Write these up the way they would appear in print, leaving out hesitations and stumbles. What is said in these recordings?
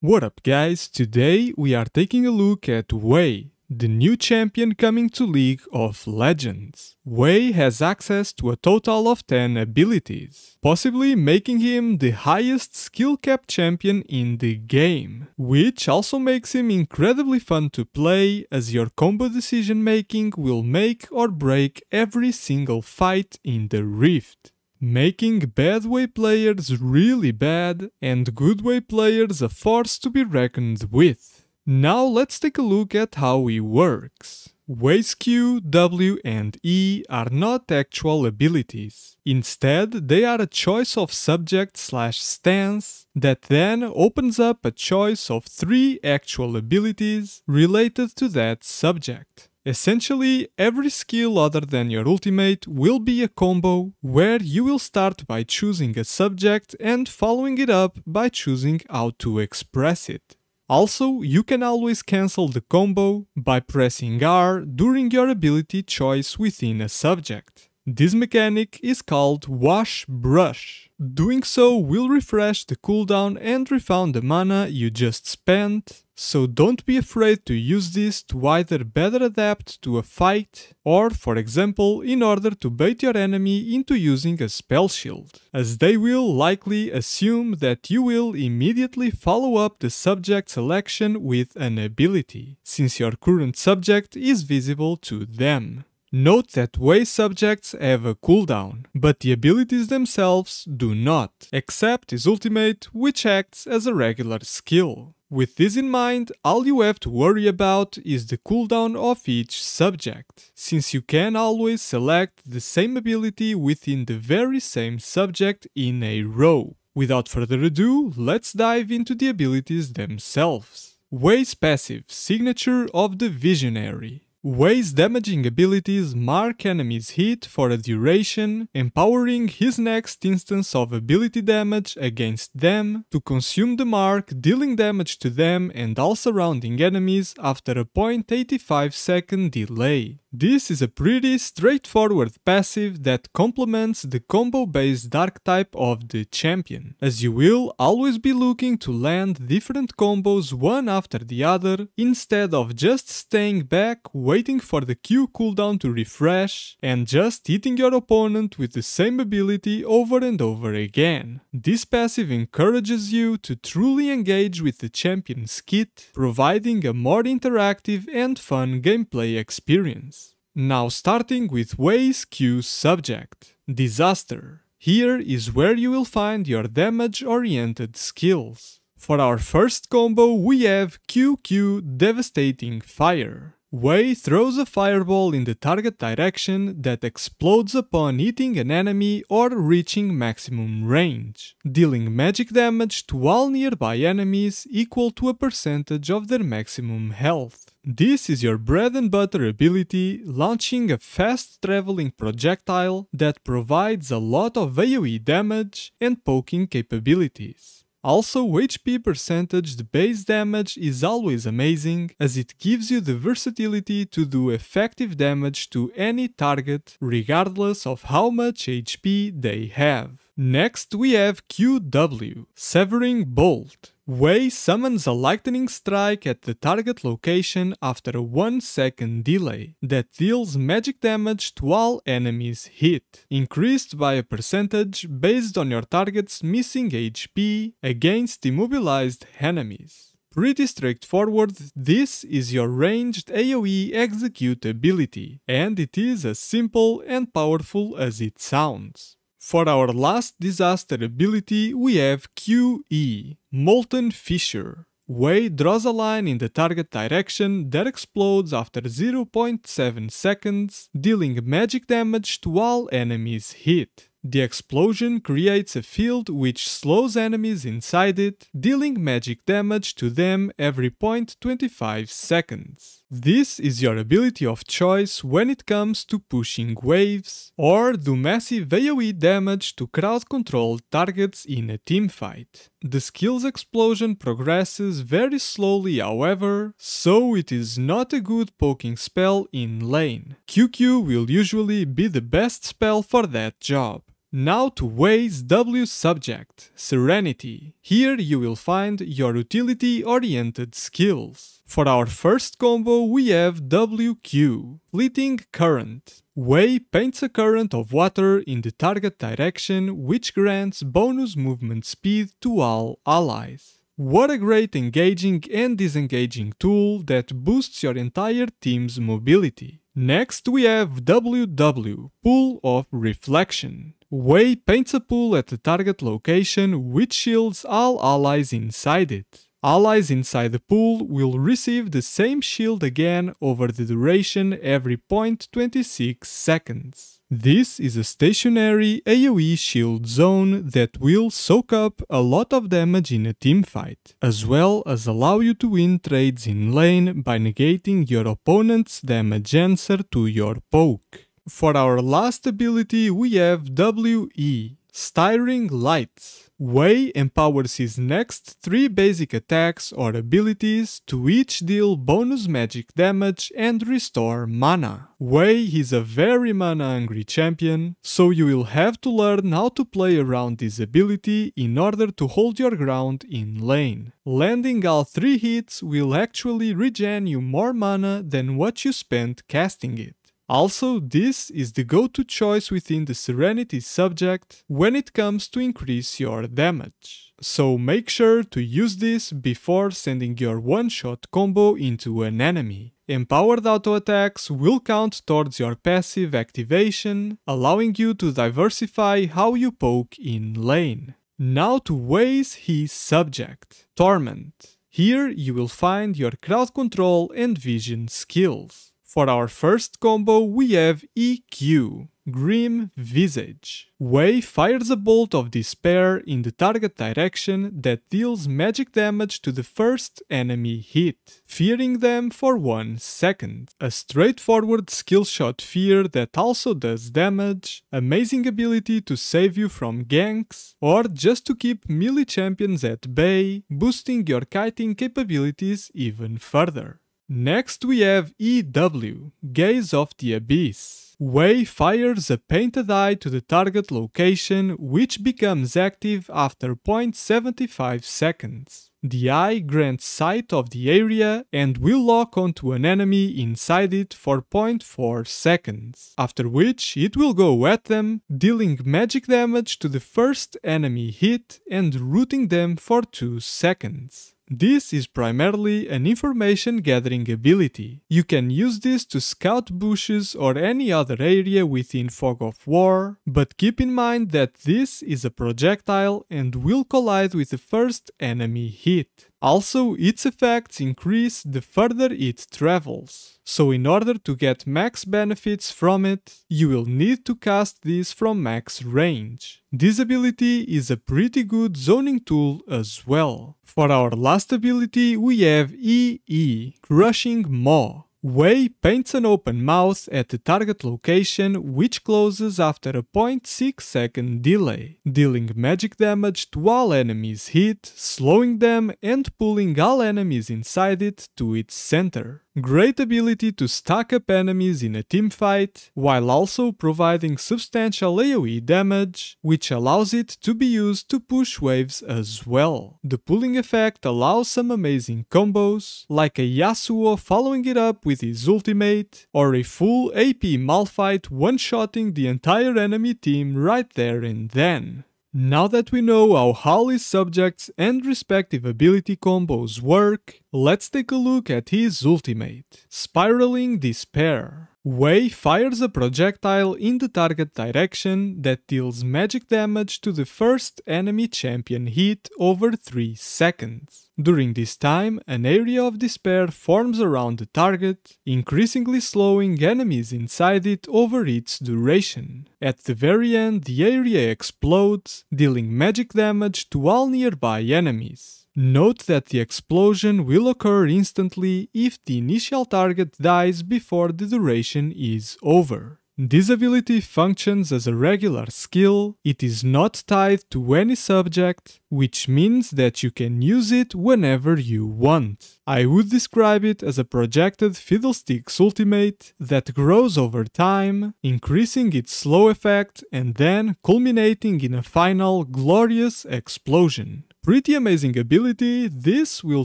What up guys, today we are taking a look at Hwei, the new champion coming to League of Legends. Hwei has access to a total of 10 abilities, possibly making him the highest skill cap champion in the game, which also makes him incredibly fun to play as your combo decision making will make or break every single fight in the Rift, making bad Hwei players really bad and good Hwei players a force to be reckoned with. Now let's take a look at how he works. Hwei's Q, W and E are not actual abilities. Instead, they are a choice of subject/stance that then opens up a choice of 3 actual abilities related to that subject. Essentially, every skill other than your ultimate will be a combo, where you will start by choosing a subject and following it up by choosing how to express it. Also, you can always cancel the combo by pressing R during your ability choice within a subject. This mechanic is called Wash Brush. Doing so will refresh the cooldown and refund the mana you just spent, so don't be afraid to use this to either better adapt to a fight or, for example, in order to bait your enemy into using a spell shield, as they will likely assume that you will immediately follow up the subject selection with an ability, since your current subject is visible to them. Note that Hwei subjects have a cooldown, but the abilities themselves do not, except his ultimate, which acts as a regular skill. With this in mind, all you have to worry about is the cooldown of each subject, since you can always select the same ability within the very same subject in a row. Without further ado, let's dive into the abilities themselves. Hwei's passive, Signature of the Visionary. Hwei's damaging abilities mark enemies' hit for a duration, empowering his next instance of ability damage against them to consume the mark, dealing damage to them and all surrounding enemies after a 0.85-second delay. This is a pretty straightforward passive that complements the combo-based dark type of the champion, as you will always be looking to land different combos one after the other, instead of just staying back waiting for the Q cooldown to refresh and just hitting your opponent with the same ability over and over again. This passive encourages you to truly engage with the champion's kit, providing a more interactive and fun gameplay experience. Now starting with Hwei's Q subject, Disaster. Here is where you will find your damage-oriented skills. For our first combo we have QQ Devastating Fire. Hwei throws a fireball in the target direction that explodes upon hitting an enemy or reaching maximum range, dealing magic damage to all nearby enemies equal to a percentage of their maximum health. This is your bread and butter ability, launching a fast traveling projectile that provides a lot of AoE damage and poking capabilities. Also, HP percentage base damage is always amazing, as it gives you the versatility to do effective damage to any target, regardless of how much HP they have. Next we have QW, Severing Bolt. Hwei summons a lightning strike at the target location after a 1-second delay that deals magic damage to all enemies hit, increased by a percentage based on your target's missing HP against immobilized enemies. Pretty straightforward, this is your ranged AoE execute ability, and it is as simple and powerful as it sounds. For our last disaster ability we have QE, Molten Fissure. Hwei draws a line in the target direction that explodes after 0.7 seconds, dealing magic damage to all enemies hit. The explosion creates a field which slows enemies inside it, dealing magic damage to them every 0.25 seconds. This is your ability of choice when it comes to pushing waves, or do massive AoE damage to crowd-controlled targets in a teamfight. The skill's explosion progresses very slowly however, so it is not a good poking spell in lane. QQ will usually be the best spell for that job. Now to Hwei's W subject, Serenity. Here you will find your utility-oriented skills. For our first combo we have WQ, Fleeting Current. Hwei paints a current of water in the target direction which grants bonus movement speed to all allies. What a great engaging and disengaging tool that boosts your entire team's mobility. Next we have WW, Pool of Reflection. Hwei paints a pool at the target location which shields all allies inside it. Allies inside the pool will receive the same shield again over the duration every 0.26 seconds. This is a stationary AoE shield zone that will soak up a lot of damage in a teamfight, as well as allow you to win trades in lane by negating your opponent's damage answer to your poke. For our last ability we have WE, Stirring Lights. Hwei empowers his next 3 basic attacks or abilities to each deal bonus magic damage and restore mana. Hwei is a very mana-hungry champion, so you will have to learn how to play around this ability in order to hold your ground in lane. Landing all 3 hits will actually regen you more mana than what you spent casting it. Also, this is the go-to choice within the Serenity subject when it comes to increase your damage. So make sure to use this before sending your one-shot combo into an enemy. Empowered auto attacks will count towards your passive activation, allowing you to diversify how you poke in lane. Now to Hwei's his subject, Torment. Here you will find your crowd control and vision skills. For our first combo we have EQ, Grim Visage. Hwei fires a bolt of despair in the target direction that deals magic damage to the first enemy hit, fearing them for 1 second. A straightforward skill shot Fayr that also does damage, amazing ability to save you from ganks, or just to keep melee champions at bay, boosting your kiting capabilities even further. Next we have EW, Gaze of the Abyss. Hwei fires a painted eye to the target location which becomes active after 0.75 seconds. The eye grants sight of the area and will lock onto an enemy inside it for 0.4 seconds, after which it will go at them, dealing magic damage to the first enemy hit and rooting them for 2 seconds. This is primarily an information gathering ability. You can use this to scout bushes or any other area within Fog of War, but keep in mind that this is a projectile and will collide with the first enemy hit. Also, its effects increase the further it travels, so in order to get max benefits from it, you will need to cast this from max range. This ability is a pretty good zoning tool as well. For our last ability we have EE, Crushing Maw. Hwei paints an open mouth at the target location which closes after a 0.6 second delay, dealing magic damage to all enemies hit, slowing them and pulling all enemies inside it to its center. Great ability to stack up enemies in a teamfight, while also providing substantial AoE damage, which allows it to be used to push waves as well. The pulling effect allows some amazing combos, like a Yasuo following it up with his ultimate, or a full AP Malphite one-shotting the entire enemy team right there and then. Now that we know how all his subjects and respective ability combos work, let's take a look at his ultimate, Spiraling Despair. Hwei fires a projectile in the target direction that deals magic damage to the first enemy champion hit over 3 seconds. During this time, an area of despair forms around the target, increasingly slowing enemies inside it over its duration. At the very end, the area explodes, dealing magic damage to all nearby enemies. Note that the explosion will occur instantly if the initial target dies before the duration is over. This ability functions as a regular skill, it is not tied to any subject, which means that you can use it whenever you want. I would describe it as a projected Fiddlesticks ultimate that grows over time, increasing its slow effect and then culminating in a final glorious explosion. Pretty amazing ability, this will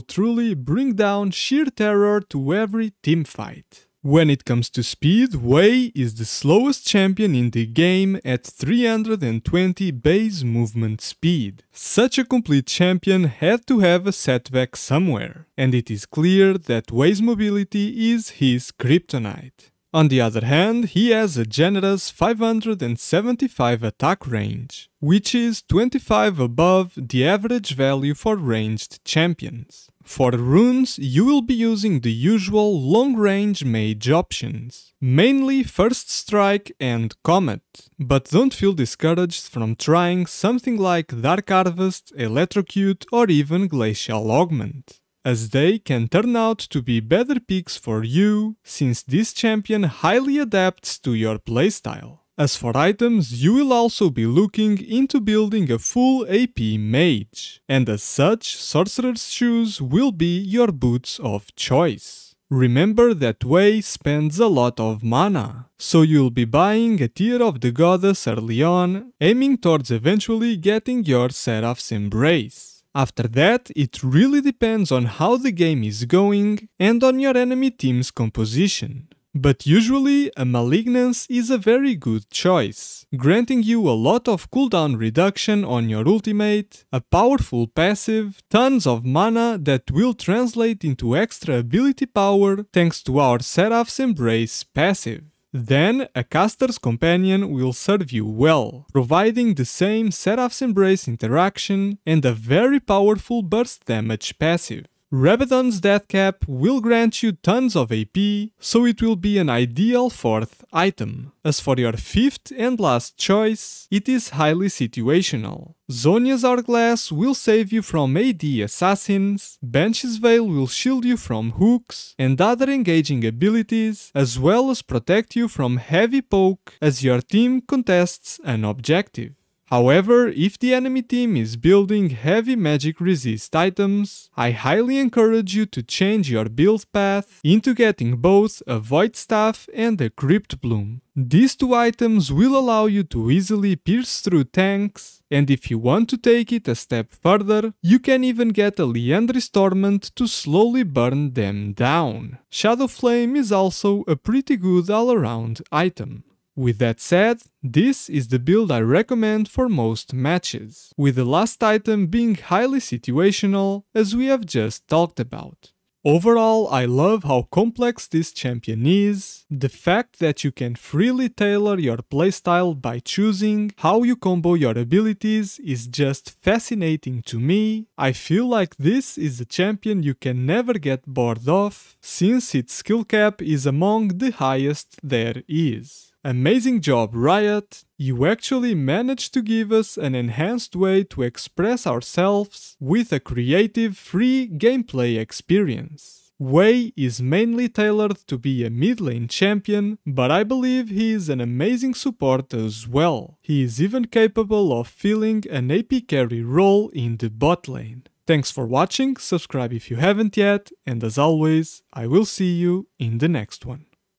truly bring down sheer terror to every teamfight. When it comes to speed, Hwei is the slowest champion in the game at 320 base movement speed. Such a complete champion had to have a setback somewhere, and it is clear that Hwei's mobility is his kryptonite. On the other hand, he has a generous 575 attack range, which is 25 above the average value for ranged champions. For runes, you will be using the usual long-range mage options, mainly First Strike and Comet, but don't feel discouraged from trying something like Dark Harvest, Electrocute or even Glacial Augment, as they can turn out to be better picks for you, since this champion highly adapts to your playstyle. As for items, you will also be looking into building a full AP mage, and as such, Sorcerer's Shoes will be your boots of choice. Remember that Hwei spends a lot of mana, so you'll be buying a Tear of the Goddess early on, aiming towards eventually getting your Seraph's Embrace. After that, it really depends on how the game is going and on your enemy team's composition. But usually, a Malignance is a very good choice, granting you a lot of cooldown reduction on your ultimate, a powerful passive, tons of mana that will translate into extra ability power thanks to our Seraph's Embrace passive. Then, a Caster's Companion will serve you well, providing the same Seraph's Embrace interaction and a very powerful burst damage passive. Rabadon's Deathcap will grant you tons of AP, so it will be an ideal fourth item. As for your fifth and last choice, it is highly situational. Zhonya's Hourglass will save you from AD assassins, Banshee's Veil will shield you from hooks and other engaging abilities, as well as protect you from heavy poke as your team contests an objective. However, if the enemy team is building heavy magic resist items, I highly encourage you to change your build path into getting both a Void Staff and a Crypt Bloom. These two items will allow you to easily pierce through tanks, and if you want to take it a step further, you can even get a Liandry's Torment to slowly burn them down. Shadow Flame is also a pretty good all-around item. With that said, this is the build I recommend for most matches, with the last item being highly situational, as we have just talked about. Overall, I love how complex this champion is, the fact that you can freely tailor your playstyle by choosing how you combo your abilities is just fascinating to me. I feel like this is a champion you can never get bored of, since its skill cap is among the highest there is. Amazing job, Riot! You actually managed to give us an enhanced way to express ourselves with a creative, free gameplay experience. Hwei is mainly tailored to be a mid lane champion, but I believe he is an amazing support as well. He is even capable of filling an AP carry role in the bot lane. Thanks for watching, subscribe if you haven't yet, and as always, I will see you in the next one.